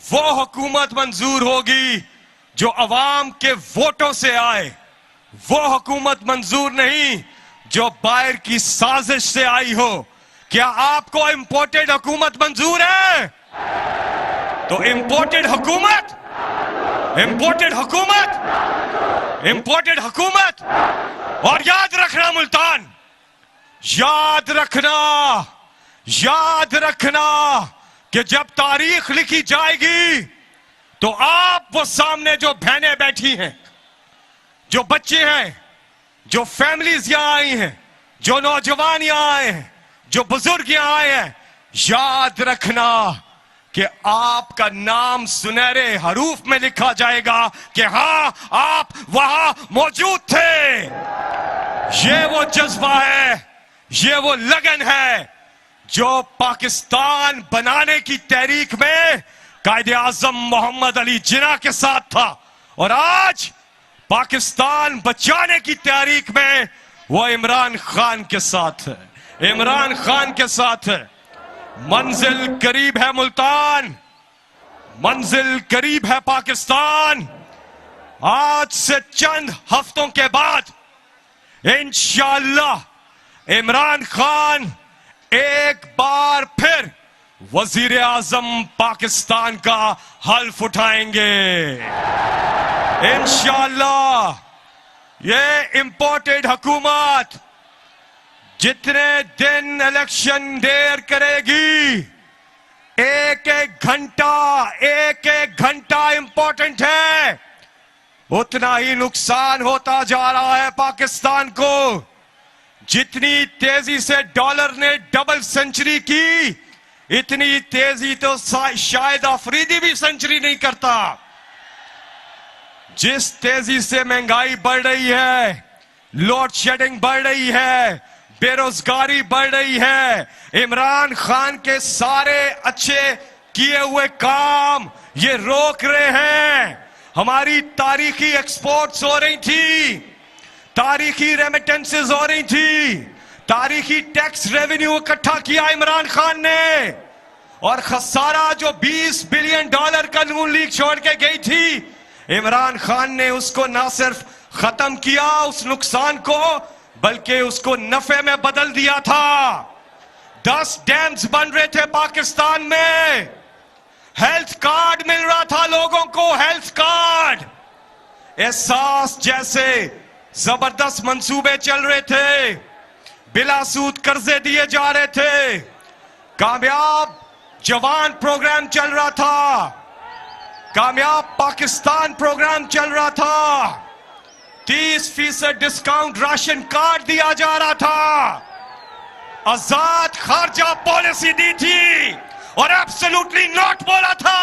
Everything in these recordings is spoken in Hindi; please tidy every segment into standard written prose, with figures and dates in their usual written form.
वो हुकूमत मंजूर होगी जो अवाम के वोटों से आए। वो हुकूमत मंजूर नहीं जो बाहर की साजिश से आई हो। क्या आपको इंपोर्टेड हुकूमत मंजूर है? तो इंपोर्टेड हुकूमत, इंपोर्टेड हुकूमत, इंपोर्टेड हुकूमत। और याद रखना मुल्तान, याद रखना, याद रखना कि जब तारीख लिखी जाएगी तो आप वो सामने जो बहनें बैठी हैं, जो बच्चे हैं, जो फैमिलीज यहां आई हैं, जो नौजवान यहां आए हैं, जो बुजुर्ग यहां आए हैं, याद रखना कि आपका नाम सुनहरे हरूफ में लिखा जाएगा कि हां आप वहां मौजूद थे। ये वो जज्बा है, ये वो लगन है जो पाकिस्तान बनाने की तहरीक में कायदे आजम मोहम्मद अली जिन्ना के साथ था, और आज पाकिस्तान बचाने की तहरीक में वो इमरान खान के साथ है, इमरान खान के साथ है। मंजिल करीब है मुल्तान, मंजिल करीब है पाकिस्तान। आज से चंद हफ्तों के बाद इंशाअल्लाह इमरान खान एक बार फिर वजीर आजम पाकिस्तान का हल्फ उठाएंगे इंशाअल्लाह। ये इंपोर्टेड हुकूमत जितने दिन इलेक्शन देर करेगी, एक एक घंटा इंपॉर्टेंट है, उतना ही नुकसान होता जा रहा है पाकिस्तान को। जितनी तेजी से डॉलर ने डबल सेंचुरी की, इतनी तेजी तो शायद अफरीदी भी सेंचुरी नहीं करता। जिस तेजी से महंगाई बढ़ रही है, लोड शेडिंग बढ़ रही है, बेरोजगारी बढ़ रही है, इमरान खान के सारे अच्छे किए हुए काम ये रोक रहे हैं। हमारी तारीखी एक्सपोर्ट्स हो रही थी, तारीखी रेमिटेंसेस हो रही थी, तारीखी टैक्स रेवेन्यू इकट्ठा किया इमरान खान ने, और खसारा जो 20 बिलियन डॉलर का नून लीग छोड़ के गई थी, इमरान खान ने उसको ना सिर्फ खत्म किया उस नुकसान को, बल्कि उसको नफे में बदल दिया था। 10 डैम्स बन रहे थे पाकिस्तान में, हेल्थ कार्ड मिल रहा था लोगों को, हेल्थ कार्ड। एहसास जैसे जबरदस्त मंसूबे चल रहे थे, बिलासूद कर्जे दिए जा रहे थे, कामयाब जवान प्रोग्राम चल रहा था, कामयाब पाकिस्तान प्रोग्राम चल रहा था, 30% डिस्काउंट राशन कार्ड दिया जा रहा था, आजाद खर्चा पॉलिसी दी थी और एब्सोल्युटली नॉट बोला था,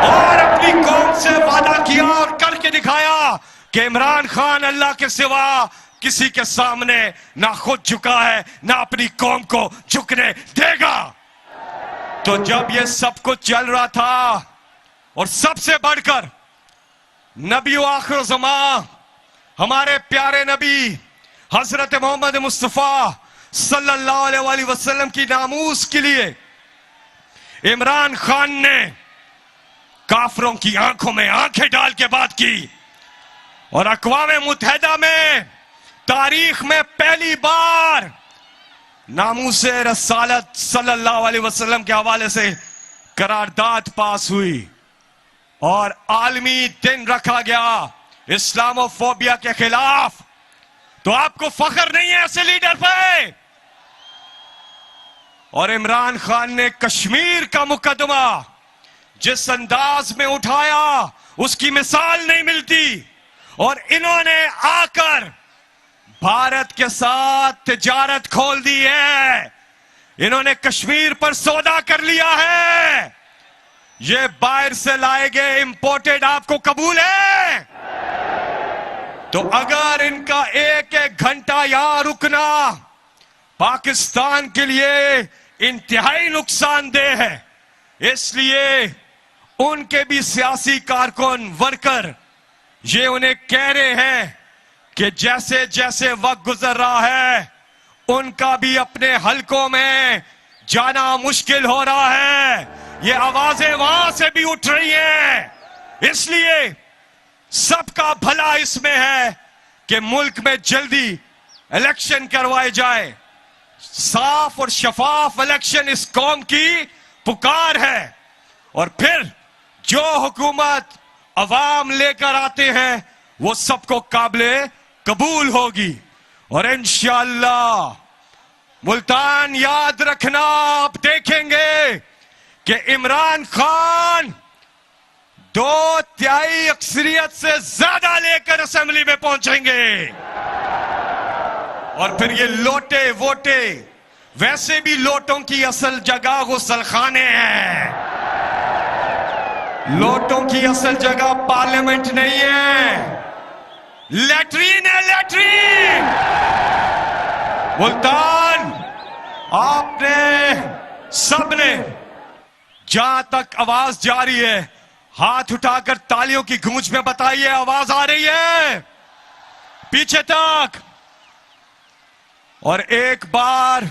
और अपनी कौम से वादा किया और करके दिखाया कि इमरान खान अल्लाह के सिवा किसी के सामने ना खुद झुका है, ना अपनी कौम को झुकने देगा। तो जब ये सब कुछ चल रहा था, और सबसे बढ़कर नबी आखिर ज़मा हमारे प्यारे नबी हजरत मोहम्मद मुस्तफा सल्लल्लाहु अलैहि वसल्लम की नामूस के लिए इमरान खान ने काफरों की आंखों में आंखें डाल के बात की, और अक़वाम मुत्तहिदा में तारीख में पहली बार नामूसे रसालत सल्लल्लाहु अलैहि वसल्लम के हवाले से करारदाद पास हुई, और आलमी दिन रखा गया इस्लामोफोबिया के खिलाफ। तो आपको फख्र नहीं है ऐसे लीडर पे? और इमरान खान ने कश्मीर का मुकदमा जिस अंदाज में उठाया उसकी मिसाल नहीं मिलती, और इन्होंने आकर भारत के साथ तिजारत खोल दी है, इन्होंने कश्मीर पर सौदा कर लिया है। ये बाहर से लाए गए इंपोर्टेड आपको कबूल है? तो अगर इनका एक घंटा यहां रुकना पाकिस्तान के लिए इंतहाई नुकसानदेह है, इसलिए उनके भी सियासी कारकुन वर्कर ये उन्हें कह रहे हैं कि जैसे जैसे वक्त गुजर रहा है उनका भी अपने हलकों में जाना मुश्किल हो रहा है। ये आवाजें वहां से भी उठ रही हैं। इसलिए सबका भला इसमें है कि मुल्क में जल्दी इलेक्शन करवाए जाए। साफ और शफाफ इलेक्शन इस कौम की पुकार है। और फिर जो हुकूमत अवाम लेकर आते हैं वो सबको काबिले कबूल होगी। और इंशाअल्लाह मुल्तान याद रखना, आप देखेंगे कि इमरान खान 2/3 अक्सरियत से ज्यादा लेकर असेंबली में पहुंचेंगे। और फिर ये लोटे वोटे, वैसे भी लोटों की असल जगह गुसलखाने हैं। लोटों की असल जगह पार्लियामेंट नहीं है, लैट्रीन है, लैट्रीन। मुल्तान, आपने सबने जहां तक आवाज जा रही है हाथ उठाकर तालियों की गूंज में बताइए आवाज आ रही है पीछे तक। और एक बार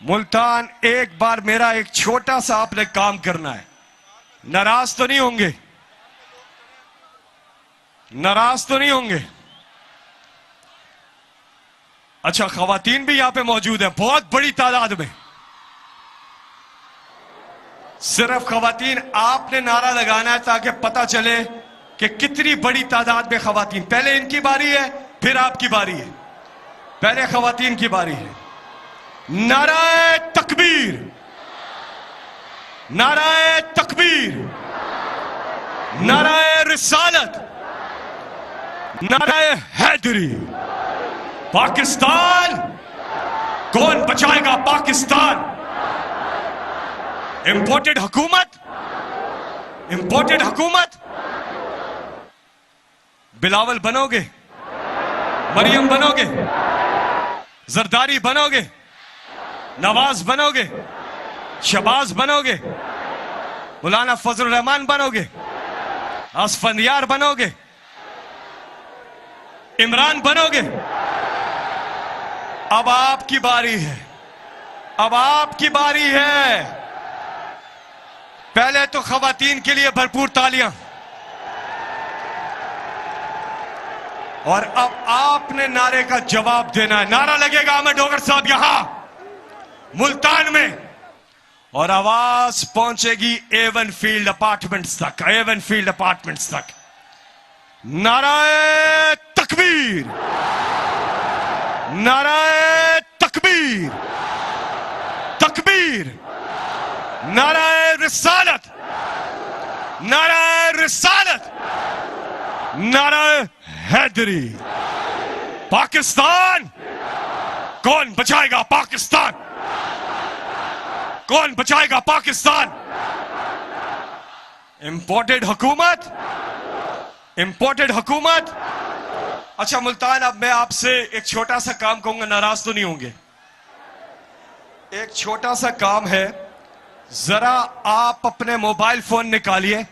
मुल्तान, एक बार मेरा एक छोटा सा आपने काम करना है। नाराज तो नहीं होंगे? नाराज तो नहीं होंगे? अच्छा, खवातीन भी यहां पे मौजूद है बहुत बड़ी तादाद में। सिर्फ खवातीन आपने नारा लगाना है ताकि पता चले कि कितनी बड़ी तादाद में खवातीन। पहले इनकी बारी है, फिर आपकी बारी है। पहले खवातीन की बारी है। नाराए तकबीर, नाराए तकबीर, नाराए रिसालत, नाराए हैदरी। पाकिस्तान, कौन बचाएगा पाकिस्तान? इंपोर्टेड हुकूमत, इंपोर्टेड हुकूमत। बिलावल बनोगे, मरियम बनोगे, जरदारी बनोगे, नवाज बनोगे, शबाज बनोगे, मौलाना फजल रहमान बनोगे, असफंदियार बनोगे, इमरान बनोगे। अब आपकी बारी है, अब आपकी बारी है। पहले तो खवातीन के लिए भरपूर तालियां। और अब आपने नारे का जवाब देना है। नारा लगेगा अहमद डोगर साहब यहां मुल्तान में, और आवाज पहुंचेगी एवन फील्ड अपार्टमेंट्स तक, एवन फील्ड अपार्टमेंट्स तक। नाराए तकबीर, नाराए तकबीर, तकबीर, नाराए रिसालत, नाराए रिसालत, नाराए हैदरी। पाकिस्तान, कौन बचाएगा पाकिस्तान? कौन बचाएगा पाकिस्तान? इंपोर्टेड हुकूमत, इंपोर्टेड हुकूमत। अच्छा मुल्तान, अब मैं आपसे एक छोटा सा काम कहूंगा, नाराज तो नहीं होंगे? एक छोटा सा काम है, जरा आप अपने मोबाइल फोन निकालिए।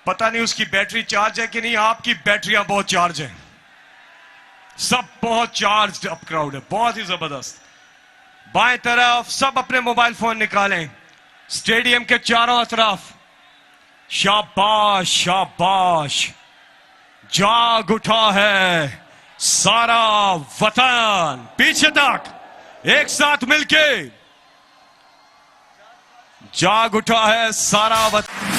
पता नहीं उसकी बैटरी चार्ज है कि नहीं, आपकी बैटरियां बहुत चार्ज है, सब बहुत चार्ज अप क्राउड है, बहुत ही जबरदस्त। बाएं तरफ सब अपने मोबाइल फोन निकालें, स्टेडियम के चारों तरफ। शाबाश, शाबाश। जाग उठा है सारा वतन, पीछे तक एक साथ मिलके जाग उठा है सारा वतन।